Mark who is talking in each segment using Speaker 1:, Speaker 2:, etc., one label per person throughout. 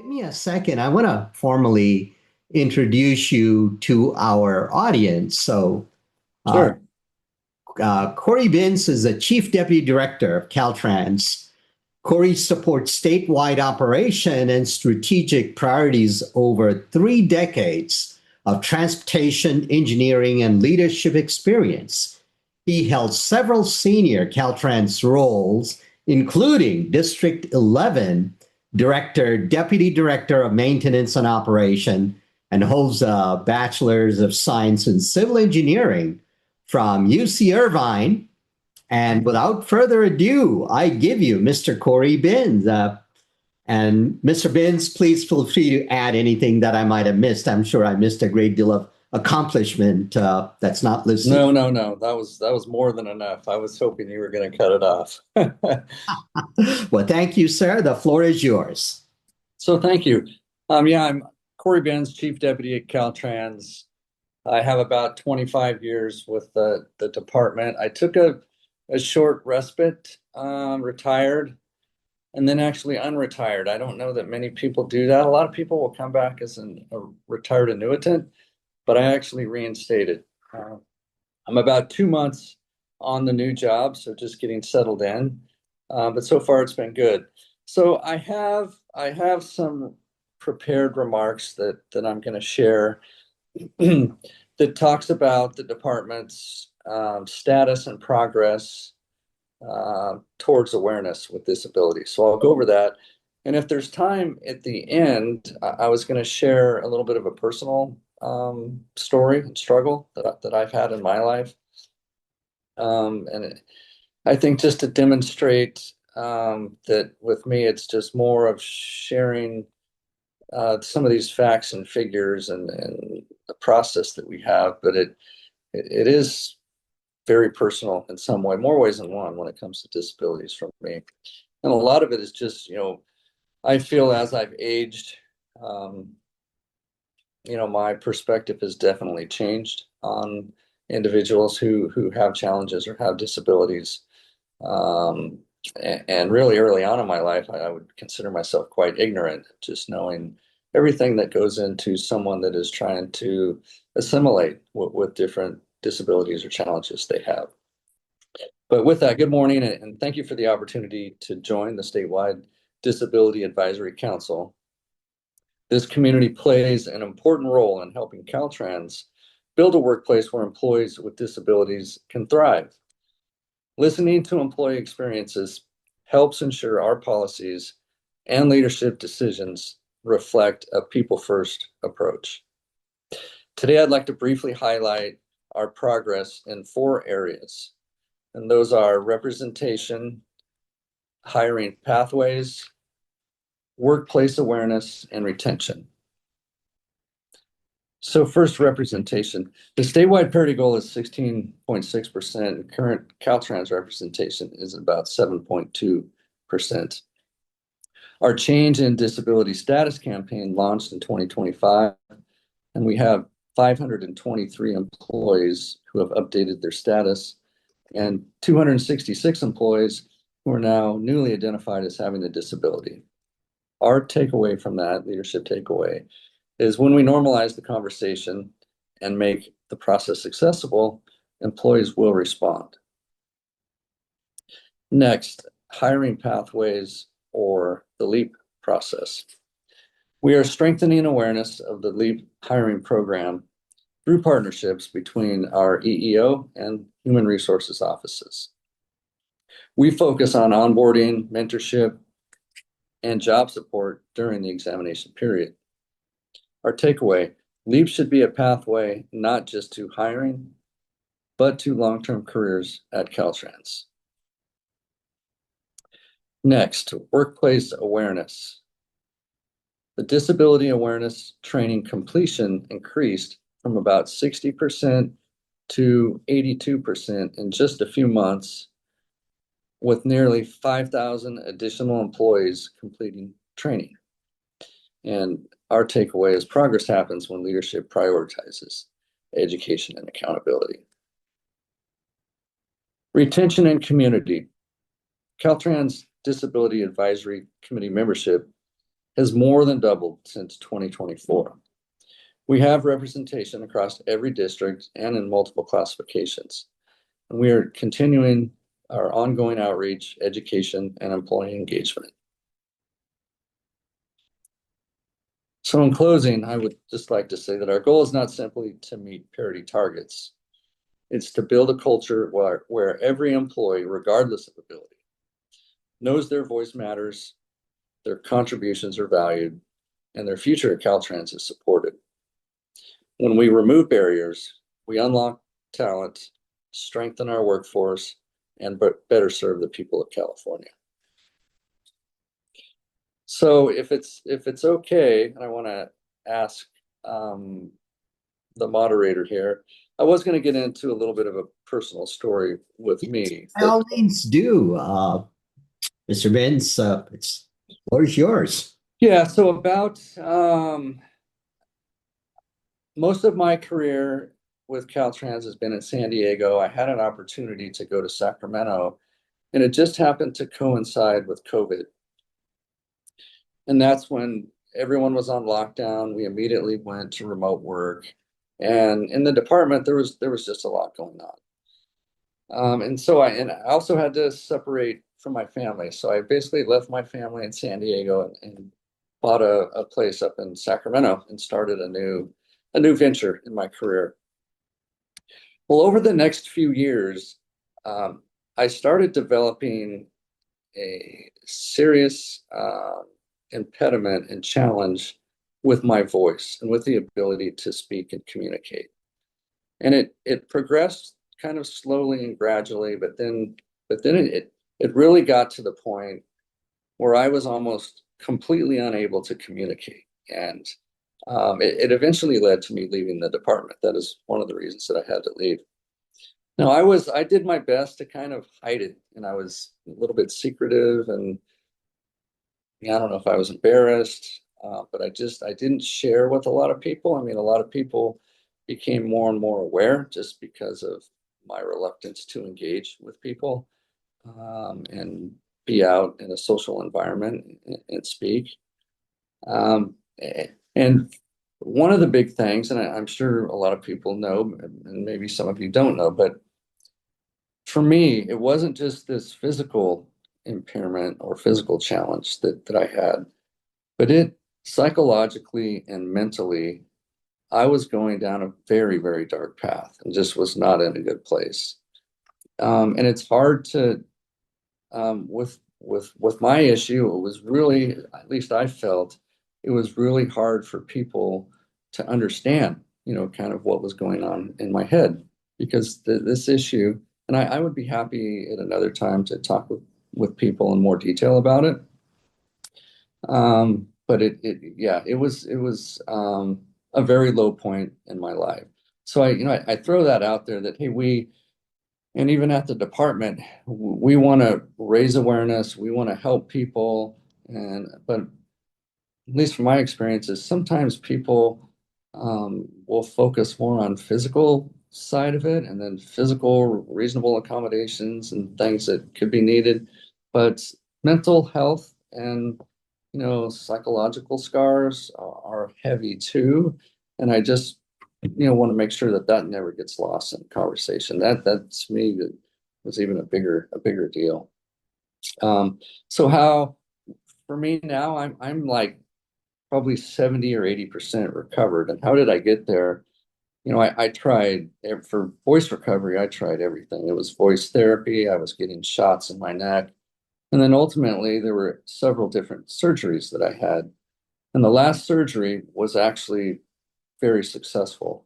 Speaker 1: me a second. I want to formally introduce you to our audience. Uh,
Speaker 2: Sure.
Speaker 1: Cory Binns is the Chief Deputy Director of Caltrans. Cory supports statewide operation and strategic priorities over 3 decades of transportation, engineering, and leadership experience. He held several senior Caltrans roles, including District 11 Director, Deputy Director of Maintenance and Operation, and holds a Bachelor's of Science in Civil Engineering from UC Irvine. And without further ado, I give you Mr. Cory Binns. And Mr. Binns, please feel free to add anything that I might have missed. I'm sure I missed a great deal of accomplishment that's not listed.
Speaker 2: No, no, no. That was more than enough. I was hoping you were going to cut it off.
Speaker 1: Well, thank you, sir. The floor is yours.
Speaker 2: So thank you. Yeah, I'm Cory Benz, Chief Deputy at Caltrans. I have about 25 years with the department. I took a short respite, retired, and then actually unretired. I don't know that many people do that. A lot of people will come back as a retired annuitant, but I actually reinstated. I'm about 2 months on the new job, so just getting settled in. But so far it's been good. So I have some prepared remarks that I'm going to share that talks about the department's status and progress towards awareness with disabilities. So I'll go over that. And if there's time at the end, I was going to share a little bit of a personal story and struggle that I've had in my life. I think just to demonstrate that with me, it's just more of sharing some of these facts and figures and the process that we have, but it is very personal in some way, more ways than one when it comes to disabilities for me. And a lot of it is just, I feel as I've aged, my perspective has definitely changed on individuals who have challenges or have disabilities. And really early on in my life, I would consider myself quite ignorant, just knowing everything that goes into someone that is trying to assimilate with different disabilities or challenges they have. But with that, good morning, and thank you for the opportunity to join the Statewide Disability Advisory Council. This community plays an important role in helping Caltrans build a workplace where employees with disabilities can thrive. Listening to employee experiences helps ensure our policies and leadership decisions reflect a people-first approach. Today, I'd like to briefly highlight our progress in 4 areas, and those are representation, hiring pathways, workplace awareness, and retention. So first, representation. The statewide parity goal is 16.6%. Current Caltrans representation is about 7.2%. Our Change in Disability Status campaign launched in 2025, and we have 523 employees who have updated their status and 266 employees who are now newly identified as having a disability. Our takeaway from that, leadership takeaway, is when we normalize the conversation and make the process accessible, employees will respond. Next, hiring pathways or the LEAP process. We are strengthening awareness of the LEAP hiring program through partnerships between our EEO and Human Resources offices. We focus on onboarding, mentorship, and job support during the examination period. Our takeaway, LEAP should be a pathway not just to hiring, but to long-term careers at Caltrans. Next, workplace awareness. The disability awareness training completion increased from about 60% to 82% in just a few months, with nearly 5,000 additional employees completing training. And our takeaway is progress happens when leadership prioritizes education and accountability. Retention and community. Caltrans Disability Advisory Committee membership has more than doubled since 2024. We have representation across every district and in multiple classifications. And we are continuing our ongoing outreach, education, and employee engagement. So in closing, I would just like to say that our goal is not simply to meet parity targets. It's to build a culture where every employee, regardless of ability, knows their voice matters, their contributions are valued, and their future at Caltrans is supported. When we remove barriers, we unlock talent, strengthen our workforce, and better serve the people of California. So if it's okay, I want to ask the moderator here. I was going to get into a little bit of a personal story with me.
Speaker 1: By all means do, Mr. Benz. It's what is yours?
Speaker 2: Yeah, so about most of my career with Caltrans has been in San Diego. I had an opportunity to go to Sacramento, and it just happened to coincide with COVID. And that's when everyone was on lockdown. We immediately went to remote work. And in the department, there was just a lot going on. And I also had to separate from my family. So I basically left my family in San Diego and bought a place up in Sacramento and started a new venture in my career. Well, over the next few years, I started developing a serious impediment and challenge with my voice and with the ability to speak and communicate. And it progressed kind of slowly and gradually, but then it really got to the point where I was almost completely unable to communicate. And it eventually led to me leaving the department. That is one of the reasons that I had to leave. Now, I did my best to kind of hide it, and I was a little bit secretive, and I don't know if I was embarrassed, but I didn't share with a lot of people. I mean, a lot of people became more and more aware just because of my reluctance to engage with people and be out in a social environment and speak. And one of the big things, and I'm sure a lot of people know, and maybe some of you don't know, but for me, it wasn't just this physical impairment or physical challenge that I had, but it psychologically and mentally, I was going down a very, very dark path and just was not in a good place. And it's hard to, with my issue, it was really, at least I felt, it was really hard for people to understand, kind of what was going on in my head, because this issue, and I would be happy at another time to talk with people in more detail about it. But it was a very low point in my life. So I throw that out there that, hey, and even at the department, we want to raise awareness. We want to help people. But at least from my experiences, sometimes people will focus more on physical side of it, and then physical reasonable accommodations and things that could be needed. But mental health and psychological scars are heavy too. And I just want to make sure that never gets lost in conversation. That's me, that was even a bigger deal. So how for me now, I'm like probably 70 or 80% recovered. And how did I get there? I tried for voice recovery. I tried everything. It was voice therapy. I was getting shots in my neck. And then ultimately there were several different surgeries that I had. And the last surgery was actually very successful.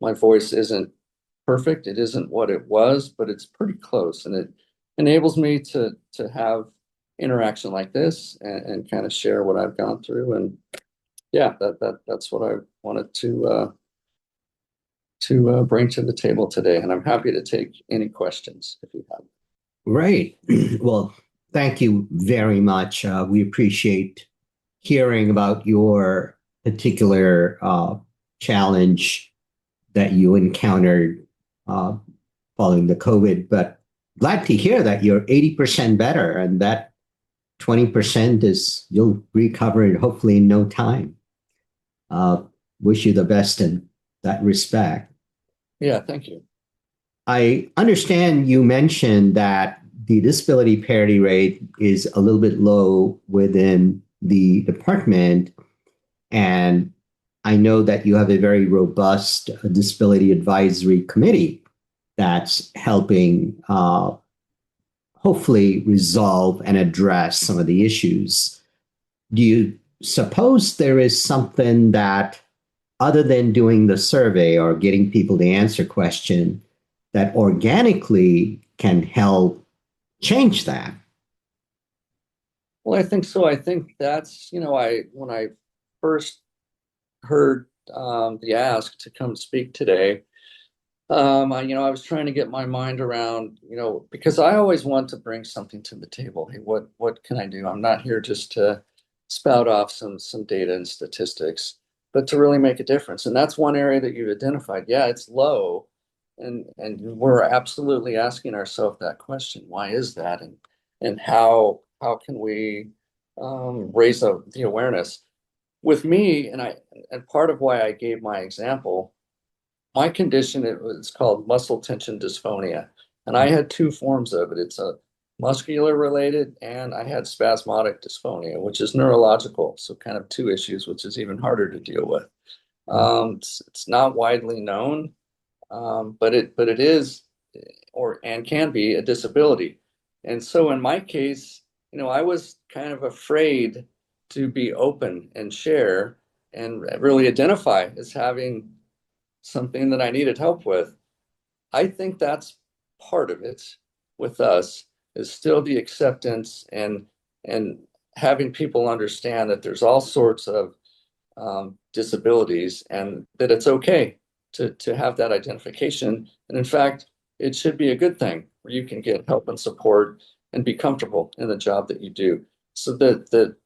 Speaker 2: My voice isn't perfect. It isn't what it was, but it's pretty close. And it enables me to have interaction like this and kind of share what I've gone through. And yeah, that's what I wanted to bring to the table today. And I'm happy to take any questions if you have.
Speaker 1: Right. Well, thank you very much. We appreciate hearing about your particular challenge that you encountered following the COVID, but glad to hear that you're 80% better, and that 20% is you'll recover it hopefully in no time. Wish you the best in that respect.
Speaker 2: Yeah, thank you.
Speaker 1: I understand you mentioned that the disability parity rate is a little bit low within the department. And I know that you have a very robust disability advisory committee that's helping hopefully resolve and address some of the issues. Do you suppose there is something that, other than doing the survey or getting people to answer question, that organically can help change that?
Speaker 2: Well, I think so. I think that's, when I first heard the ask to come speak today, I was trying to get my mind around, because I always want to bring something to the table. Hey, what can I do? I'm not here just to spout off some data and statistics, but to really make a difference. And that's one area that you've identified. Yeah, it's low, and we're absolutely asking ourselves that question. Why is that? And how can we raise the awareness? With me, and part of why I gave my example, my condition, it's called muscle tension dysphonia. And I had two forms of it. It's a muscular related, and I had spasmodic dysphonia, which is neurological. So kind of two issues, which is even harder to deal with. It's not widely known, but it is, and can be, a disability. And so in my case, I was kind of afraid to be open and share and really identify as having something that I needed help with. I think that's part of it with us, is still the acceptance and having people understand that there's all sorts of disabilities, and that it's okay to have that identification. And in fact, it should be a good thing where you can get help and support and be comfortable in the job that you do. So that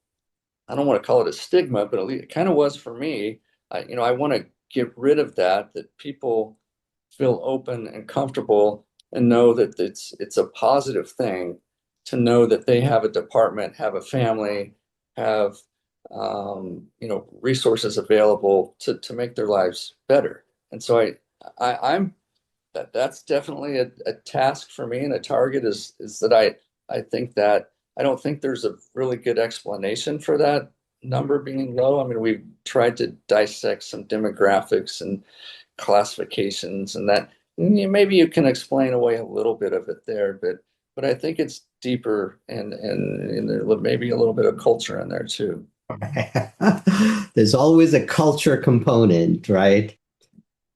Speaker 2: I don't want to call it a stigma, but at least it kind of was for me. I want to get rid of that people feel open and comfortable and know that it's a positive thing to know that they have a department, have a family, have resources available to make their lives better. And so I'm that's definitely a task for me, and a target is that I think that I don't think there's a really good explanation for that number being low. I mean, we've tried to dissect some demographics and classifications, and that maybe you can explain away a little bit of it there, but I think it's deeper, and there maybe a little bit of culture in there too.
Speaker 1: There's always a culture component, right?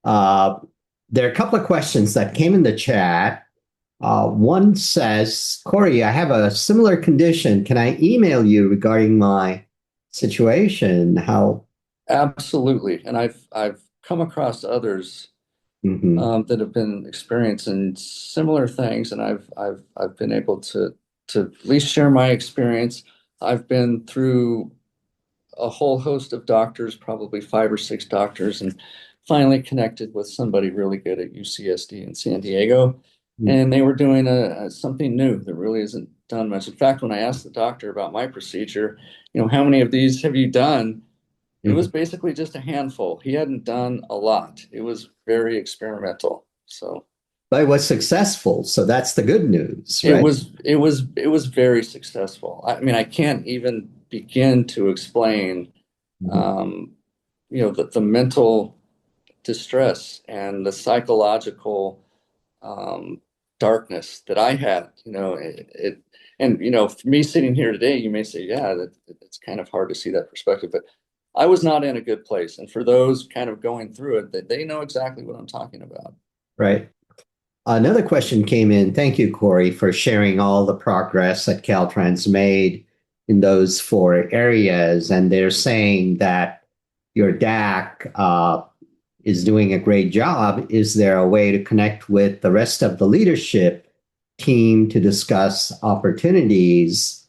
Speaker 1: There are a couple of questions that came in the chat. One says, Cory, I have a similar condition. Can I email you regarding my situation? How?
Speaker 2: Absolutely. And I've come across others that have been experiencing similar things, and I've been able to at least share my experience. I've been through a whole host of doctors, probably 5 or 6 doctors, and finally connected with somebody really good at UCSD in San Diego. And they were doing something new that really isn't done much. In fact, when I asked the doctor about my procedure, how many of these have you done? It was basically just a handful. He hadn't done a lot. It was very experimental. So,
Speaker 1: but it was successful. So that's the good news, right?
Speaker 2: It was very successful. I mean, I can't even begin to explain, the mental distress and the psychological darkness that I had. For me sitting here today, you may say, yeah, it's kind of hard to see that perspective, but I was not in a good place. And for those kind of going through it, they know exactly what I'm talking about.
Speaker 1: Right. Another question came in. Thank you, Cory, for sharing all the progress that Caltrans made in those 4 areas. And they're saying that your SDAC is doing a great job. Is there a way to connect with the rest of the leadership team to discuss opportunities?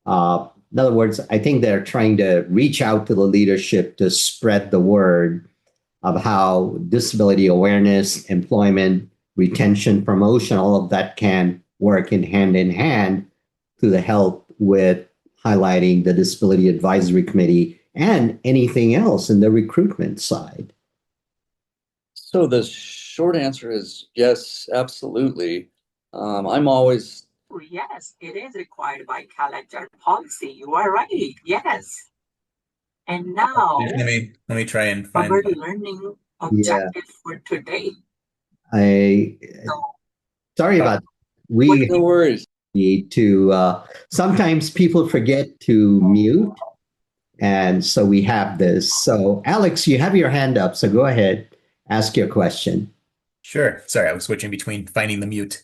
Speaker 1: In other words, I think they're trying to reach out to the leadership to spread the word of how disability awareness, employment, retention, promotion, all of that can work in hand to the help with highlighting the Disability Advisory Committee and anything else in the recruitment side?
Speaker 2: So the short answer is yes, absolutely. I'm always
Speaker 3: Yes, it is required by calendar policy. You are right. Yes. And now
Speaker 4: Let me try and
Speaker 3: our
Speaker 4: find.
Speaker 3: learning
Speaker 1: Yeah,
Speaker 3: objective for today.
Speaker 1: I
Speaker 3: So
Speaker 1: sorry about that.
Speaker 3: what
Speaker 1: We
Speaker 2: no worries.
Speaker 1: need to sometimes people forget to mute, and so we have this. So Alex, you have your hand up, so go ahead, ask your question.
Speaker 4: Sure. Sorry, I was switching between finding the mute.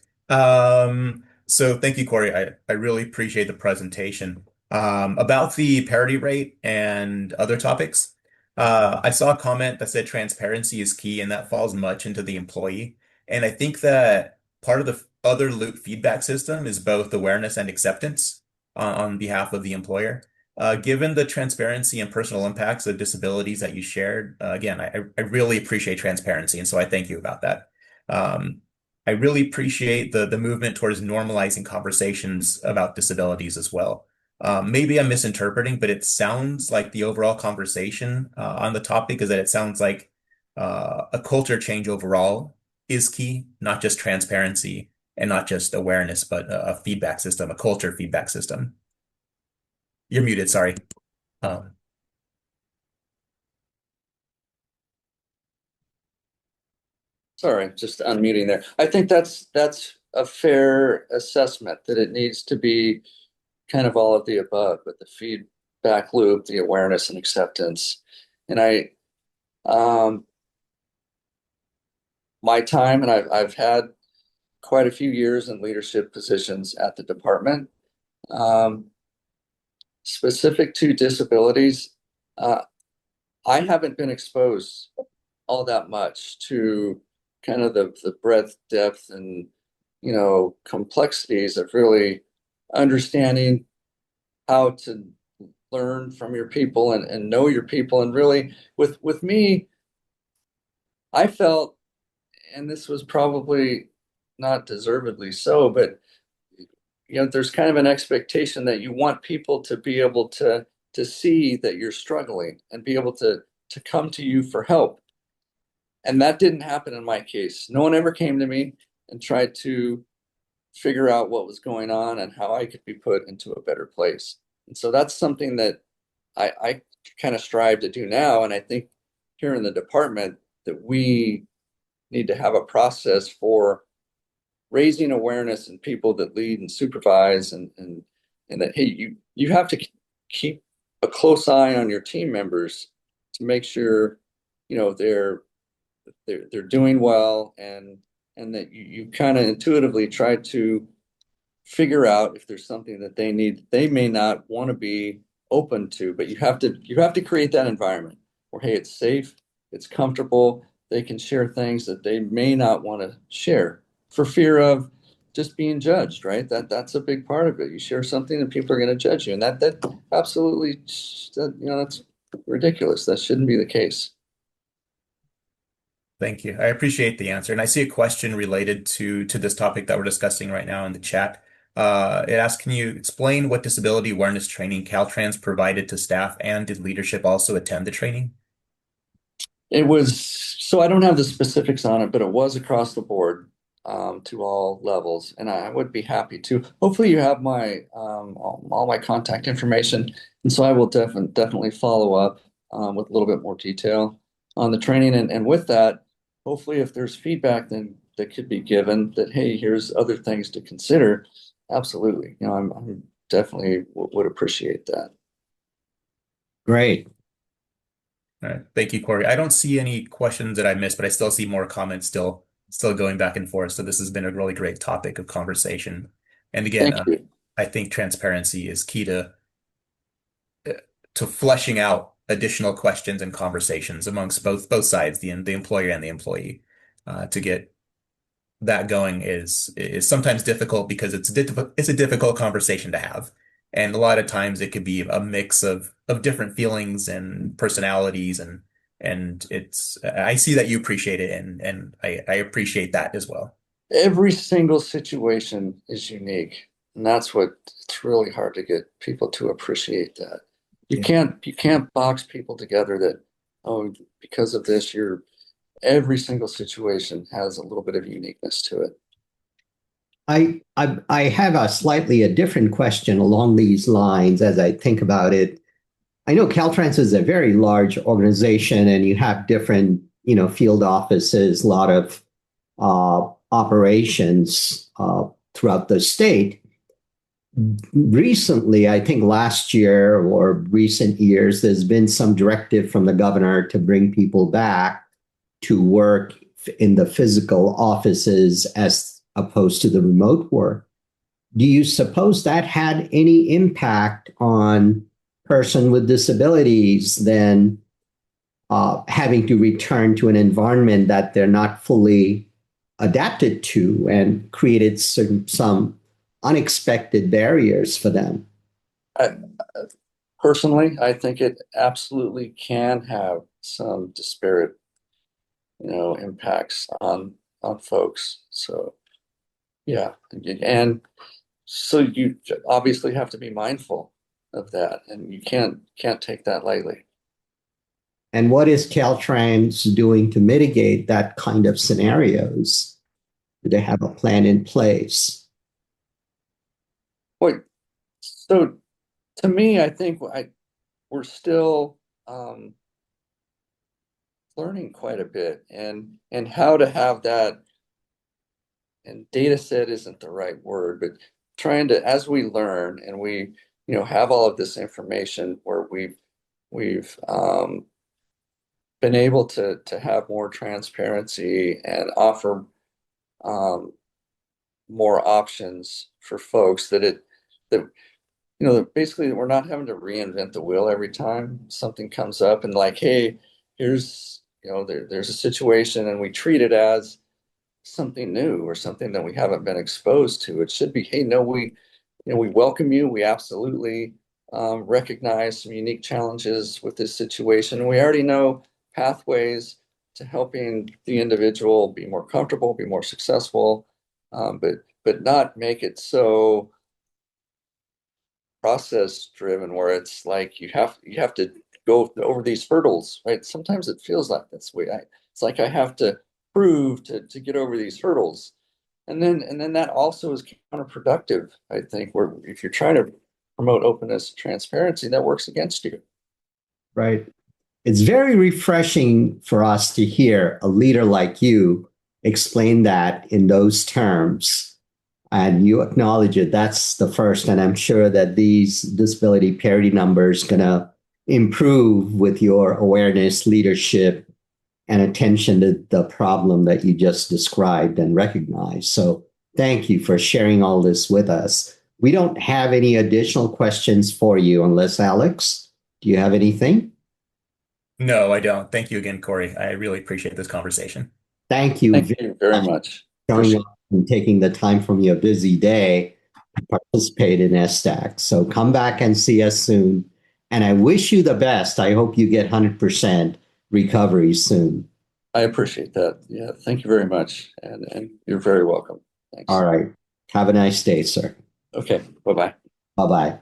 Speaker 4: So thank you, Cory. I really appreciate the presentation. About the parity rate and other topics, I saw a comment that said transparency is key, and that falls much into the employee. And I think that part of the other loop feedback system is both awareness and acceptance on behalf of the employer. Given the transparency and personal impacts of disabilities that you shared, again, I really appreciate transparency, and so I thank you about that. Um, I really appreciate the movement towards normalizing conversations about disabilities as well. Maybe I'm misinterpreting, but it sounds like the overall conversation on the topic is that it sounds like a culture change overall is key, not just transparency and not just awareness, but a feedback system, a culture feedback system. You're muted, sorry. Um,
Speaker 2: Sorry, just unmuting there. I think that's a fair assessment that it needs to be kind of all of the above, but the feedback loop, the awareness and acceptance. And my time, and I've had quite a few years in leadership positions at the department. Specific to disabilities, I haven't been exposed all that much to kind of the breadth, depth, and complexities of really understanding how to learn from your people and know your people. And really with me, I felt, and this was probably not deservedly so, but there's kind of an expectation that you want people to be able to see that you're struggling and be able to come to you for help. And that didn't happen in my case. No one ever came to me and tried to figure out what was going on and how I could be put into a better place. And so that's something that I kind of strive to do now. And I think here in the department that we need to have a process for raising awareness in people that lead and supervise and that, hey, you have to keep a close eye on your team members to make sure, they're doing well and that you kind of intuitively try to figure out if there's something that they need, they may not want to be open to, but you have to create that environment where, hey, it's safe, it's comfortable, they can share things that they may not want to share for fear of just being judged, right? That's a big part of it. You share something and people are going to judge you, and that absolutely, that's ridiculous. That shouldn't be the case.
Speaker 4: Thank you. I appreciate the answer. And I see a question related to this topic that we're discussing right now in the chat. It asks, can you explain what disability awareness training Caltrans provided to staff, and did leadership also attend the training?
Speaker 2: It was, so I don't have the specifics on it, but it was across the board to all levels. And I would be happy to. Hopefully you have my all my contact information. And so I will definitely follow up with a little bit more detail on the training. And with that, hopefully if there's feedback then that could be given that, hey, here's other things to consider. Absolutely. I'm definitely would appreciate that.
Speaker 1: Great.
Speaker 4: All right. Thank you, Cory. I don't see any questions that I missed, but I still see more comments still going back and forth. So this has been a really great topic of conversation. And again,
Speaker 2: Thank you.
Speaker 4: I think transparency is key to fleshing out additional questions and conversations amongst both sides, the employer and the employee. To get that going is sometimes difficult because it's a difficult conversation to have. And a lot of times it could be a mix of different feelings and personalities, and I see that you appreciate it, and I appreciate that as well.
Speaker 2: Every single situation is unique. And that's what it's really hard to get people to appreciate that. You
Speaker 1: Yeah.
Speaker 2: can't box people together that, oh, because of this, every single situation has a little bit of uniqueness to it.
Speaker 1: I have a different question along these lines as I think about it. I know Caltrans is a very large organization, and you have different, field offices, a lot of operations throughout the state. Recently, I think last year or recent years, there's been some directive from the governor to bring people back to work in the physical offices as opposed to the remote work. Do you suppose that had any impact on person with disabilities then having to return to an environment that they're not fully adapted to and created some unexpected barriers for them?
Speaker 2: Personally, I think it absolutely can have some disparate, impacts on folks. So yeah, and so you obviously have to be mindful of that, and you can't take that lightly.
Speaker 1: And what is Caltrans doing to mitigate that kind of scenarios? Do they have a plan in place?
Speaker 2: Well, so to me, I think we're still learning quite a bit, and how to have that. And data set isn't the right word, but trying to, as we learn and we, have all of this information where we've been able to have more transparency and offer more options for folks that basically we're not having to reinvent the wheel every time something comes up and like, hey, here's, there's a situation and we treat it as something new or something that we haven't been exposed to. It should be, hey, no, we welcome you. We absolutely recognize some unique challenges with this situation. And we already know pathways to helping the individual be more comfortable, be more successful, but not make it so process driven where it's like you have to go over these hurdles, right? Sometimes it feels like that's the way it's like I have to prove to get over these hurdles. And then that also is counterproductive, I think, where if you're trying to promote openness and transparency, that works against you.
Speaker 1: Right. It's very refreshing for us to hear a leader like you explain that in those terms. And you acknowledge it. That's the first. And I'm sure that these disability parity numbers going to improve with your awareness, leadership, and attention to the problem that you just described and recognized. So thank you for sharing all this with us. We don't have any additional questions for you unless, Alex, do you have anything?
Speaker 4: No, I don't. Thank you again, Cory. I really appreciate this conversation.
Speaker 1: Thank you
Speaker 2: Thank you very much.
Speaker 1: showing up and taking the time from your busy day to participate in SDAC. So come back and see us soon. And I wish you the best. I hope you get 100% recovery soon.
Speaker 2: I appreciate that. Yeah, thank you very much. And you're very welcome. Thanks.
Speaker 1: All right. Have a nice day, sir.
Speaker 2: Okay, bye-bye.
Speaker 1: Bye-bye.